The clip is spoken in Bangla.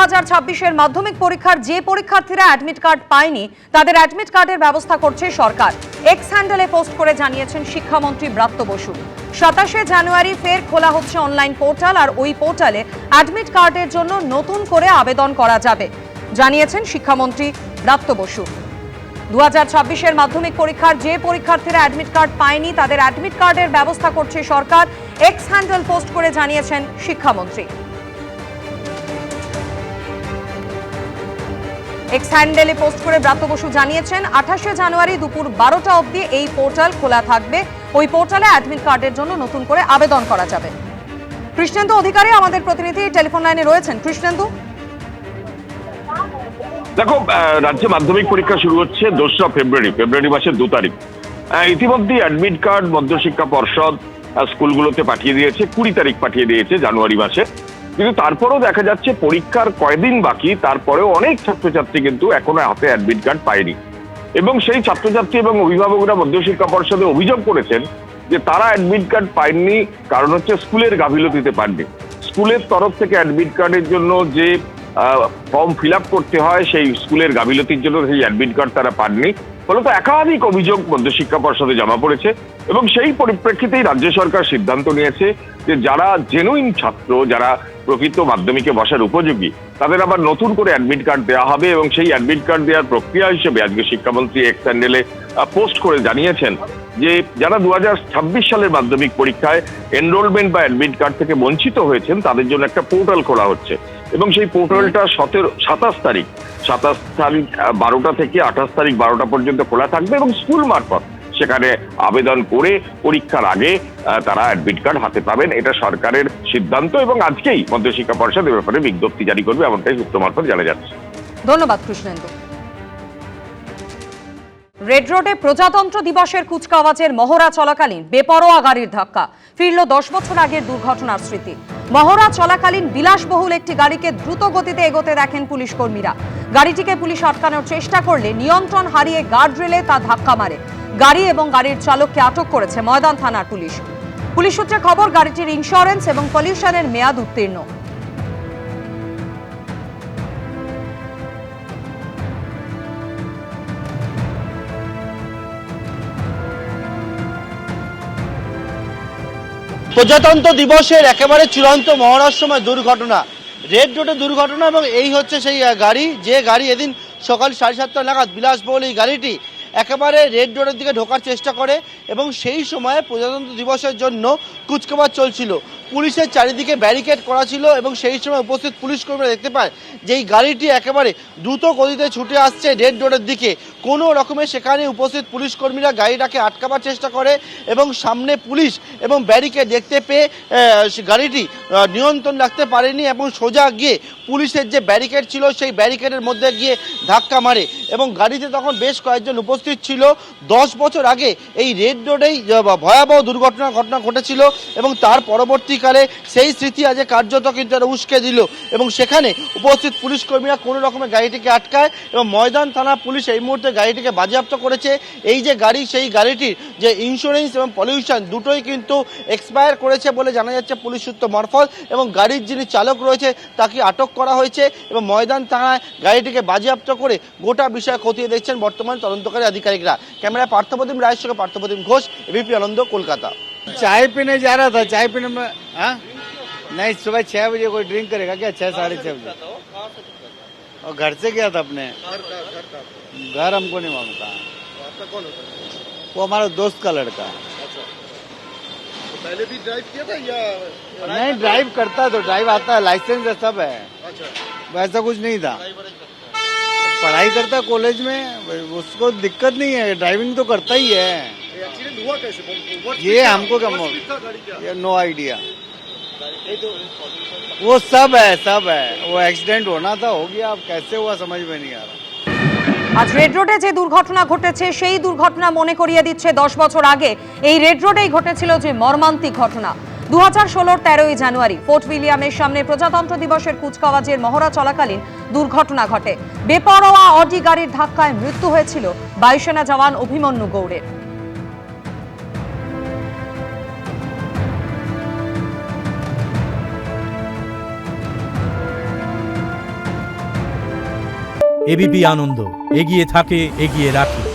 2026-এর মাধ্যমিক পরীক্ষার যে পরীক্ষার্থীরা অ্যাডমিট কার্ড পায়নি তাদের অ্যাডমিট কার্ডের ব্যবস্থা করছে সরকার। এক্স হ্যান্ডেলে পোস্ট করে জানিয়েছেন শিক্ষামন্ত্রী ব্রাত্য বসু। 27শে জানুয়ারি ফের খোলা হচ্ছে অনলাইন পোর্টাল, আর ওই পোর্টালে অ্যাডমিট কার্ডের জন্য নতুন করে আবেদন করা যাবে, জানিয়েছেন শিক্ষামন্ত্রী ব্রাত্য বসু। 2026-এর মাধ্যমিক পরীক্ষার যে পরীক্ষার্থীরা অ্যাডমিট কার্ড পায়নি তাদের অ্যাডমিট কার্ডের ব্যবস্থা করছে সরকার। এক্স হ্যান্ডেল পোস্ট করে জানিয়েছেন শিক্ষামন্ত্রী। এক্স হ্যান্ডেলে পোস্ট করে ব্রাত্য বসু জানিয়েছেন 28শে জানুয়ারি দুপুর 12টা অবধি এই পোর্টাল খোলা থাকবে। ওই পোর্টালে অ্যাডমিট কার্ডের জন্য নতুন করে আবেদন করা যাবে। কৃষ্ণেন্দু অধিকারী আমাদের প্রতিনিধি টেলিফোন লাইনে রয়েছেন। কৃষ্ণেন্দু, দেখো, রাজ্যে মাধ্যমিক পরীক্ষা শুরু হচ্ছে 2রা ফেব্রুয়ারি মাসের 2 তারিখ। ইতিমধ্যে অ্যাডমিট কার্ড মধ্যশিক্ষা পর্ষদ স্কুলগুলোতে পাঠিয়ে দিয়েছে, 20 তারিখ পাঠিয়ে দিয়েছে জানুয়ারি মাসে। কিন্তু তারপরেও দেখা যাচ্ছে পরীক্ষার কয়দিন বাকি, তারপরেও অনেক ছাত্রছাত্রী কিন্তু এখনো হাতে অ্যাডমিট কার্ড পায়নি। এবং সেই ছাত্রছাত্রী এবং অভিভাবকরা মধ্যশিক্ষা পর্ষদে অভিযোগ করেছেন যে তারা অ্যাডমিট কার্ড পায়নি, কারণ হচ্ছে স্কুলের গাফিলতিতে পাননি। স্কুলের তরফ থেকে অ্যাডমিট কার্ডের জন্য যে ফর্ম ফিল আপ করতে হয়, সেই স্কুলের গাফিলতির জন্য সেই অ্যাডমিট কার্ড তারা পাননি। ফলত একাধিক অভিযোগ মধ্যশিক্ষা পর্ষদে জমা পড়েছে এবং সেই পরিপ্রেক্ষিতেই রাজ্য সরকার সিদ্ধান্ত নিয়েছে যে যারা জেনুইন ছাত্র, যারা প্রকৃত মাধ্যমিকে বসার উপযোগী, তাদের আবার নতুন করে অ্যাডমিট কার্ড দেওয়া হবে। এবং সেই অ্যাডমিট কার্ড দেওয়ার প্রক্রিয়া হিসেবে আজকে শিক্ষামন্ত্রী এক্স হ্যান্ডেলে পোস্ট করে জানিয়েছেন যে যারা 2026 সালের মাধ্যমিক পরীক্ষায় এনরোলমেন্ট বা অ্যাডমিট কার্ড থেকে বঞ্চিত হয়েছেন তাদের জন্য একটা পোর্টাল খোলা হচ্ছে। এবং সেই পোর্টালটা 27 তারিখ 12টা থেকে 28 তারিখ 12টা পর্যন্ত খোলা থাকবে এবং স্কুল মারফত সেখানে আবেদন করে পরীক্ষার আগে তারা অ্যাডমিট কার্ড হাতে পাবেন। এটা সরকারের সিদ্ধান্ত এবং আজকেই মধ্যশিক্ষা পর্ষদ এ ব্যাপারে বিজ্ঞপ্তি জারি করবে, এমনটাই সূত্র মারফত জানা যাচ্ছে। ধন্যবাদ কৃষ্ণেন্দু। রেড রোডে প্রজাতন্ত্র দিবসের কুচকাওয়াজের মহড়া চলাকালীন বেপরোয়া গাড়ির ধাক্কা, ফিরল 10 বছর আগের দুর্ঘটনার স্মৃতি। মহড়া চলাকালীন বিলাসবহুল একটি গাড়িকে দ্রুত গতিতে এগোতে দেখেন পুলিশ কর্মীরা। গাড়িটিকে পুলিশ আটকানোর চেষ্টা করলে নিয়ন্ত্রণ হারিয়ে গার্ডরেলে তা ধাক্কা মারে। গাড়ি এবং গাড়ির চালককে আটক করেছে ময়দান থানার পুলিশ। পুলিশ সূত্রে খবর, গাড়িটির ইন্স্যুরেন্স এবং পলিউশনের মেয়াদ উত্তীর্ণ। প্রজাতন্ত্র দিবসের একেবারে চূড়ান্ত মহড়ার সময় দুর্ঘটনা, রেড রোডে দুর্ঘটনা। এবং এই হচ্ছে সেই গাড়ি, যে গাড়ি এদিন সকাল 7:30 নাগাদ বিলাসবহুল এই গাড়িটি একেবারে রেড রোডের দিকে ঢোকার চেষ্টা করে এবং সেই সময়ে প্রজাতন্ত্র দিবসের জন্য কুচকাওয়াজ চলছিল। পুলিশের চারিদিকে ব্যারিকেড করা ছিল এবং সেই সময় উপস্থিত পুলিশ কর্মীরা দেখতে পায় যে এই গাড়িটি একেবারে দ্রুত গতিতে ছুটে আসছে রেড রোডের দিকে। কোনো রকমে সেখানে উপস্থিত পুলিশ কর্মীরা গাড়িটাকে আটকাবার চেষ্টা করে এবং সামনে পুলিশ এবং ব্যারিকেড দেখতে পেয়ে গাড়িটি নিয়ন্ত্রণ রাখতে পারেনি এবং সোজা গিয়ে পুলিশের যে ব্যারিকেড ছিল সেই ব্যারিকেডের মধ্যে গিয়ে ধাক্কা মারে। এবং গাড়িতে তখন বেশ কয়েকজন উপস্থিত ছিল। 10 বছর আগে এই রেড রোডেই ভয়াবহ ঘটনা ঘটেছিল এবং তার পরবর্তীকালে সেই স্মৃতি আজ কার্যত কিন্তু তারা উস্কে দিল। এবং সেখানে উপস্থিত পুলিশ কর্মীরা কোনো রকমের গাড়িটিকে আটকায় এবং ময়দান থানা পুলিশ এই মুহূর্তে গাড়িটিকে বাজেয়াপ্ত করেছে। এই যে গাড়ি, সেই গাড়িটির যে ইন্স্যুরেন্স এবং পলিউশন দুটোই কিন্তু এক্সপায়ার করেছে বলে জানা যাচ্ছে পুলিশ সূত্র মারফত। এবং গাড়ির যিনি চালক রয়েছে তাকে আটক করা হয়েছে এবং ময়দান থানায় গাড়িটিকে বাজেয়াপ্ত করে গোটা বিষয় খতিয়ে দেখছেন বর্তমান তদন্তকারী আধিকারিকরা। ক্যামেরায় পার্থপ্রতিম রায়ের সঙ্গে পার্থপ্রতিম ঘোষ, এবিপি আনন্দ, কলকাতা। चाय पीने जा रहा था, चाय पीने में नहीं, सुबह 6 बजे कोई ड्रिंक करेगा क्या? 6 साढ़े 6 बजे। और घर से गया था अपने घर, हमको नहीं मालूम कहाँ। वो हमारा दोस्त का लड़का। तो पहले भी ड्राइव किया था या नहीं? ड्राइव करता तो ड्राइव आता है, लाइसेंस है, सब है। अच्छा, वैसा कुछ नहीं था। पढ़ाई करता कॉलेज में, उसको दिक्कत नहीं है, ड्राइविंग तो करता ही है। एक्सीडेंट हुआ कैसे? ये हमको क्या गाड़ी ये नो आइडिया। वो सब है वो एक्सीडेंट होना था, हो गया, अब कैसे हुआ समझ में नहीं आ रहा। আজ রেড রোডে যে দুর্ঘটনা ঘটেছে সেই দুর্ঘটনা মনে করিয়ে দিচ্ছে 10 বছর আগে এই রেড রোডেই ঘটেছিল যে মর্মান্তিক ঘটনা। 2016-র 13ই জানুয়ারি ফোর্ট উইলিয়ামের সামনে প্রজাতন্ত্র দিবসের কুচকাওয়াজের মহড়া চলাকালীন দুর্ঘটনা ঘটে। বেপরোয়া অডি গাড়ির ধাক্কায় মৃত্যু হয়েছিল বায়ুসেনা জওয়ান অভিমন্যু গৌড়ের। এবিপি আনন্দ, এগিয়ে থাকে, এগিয়ে রাখে।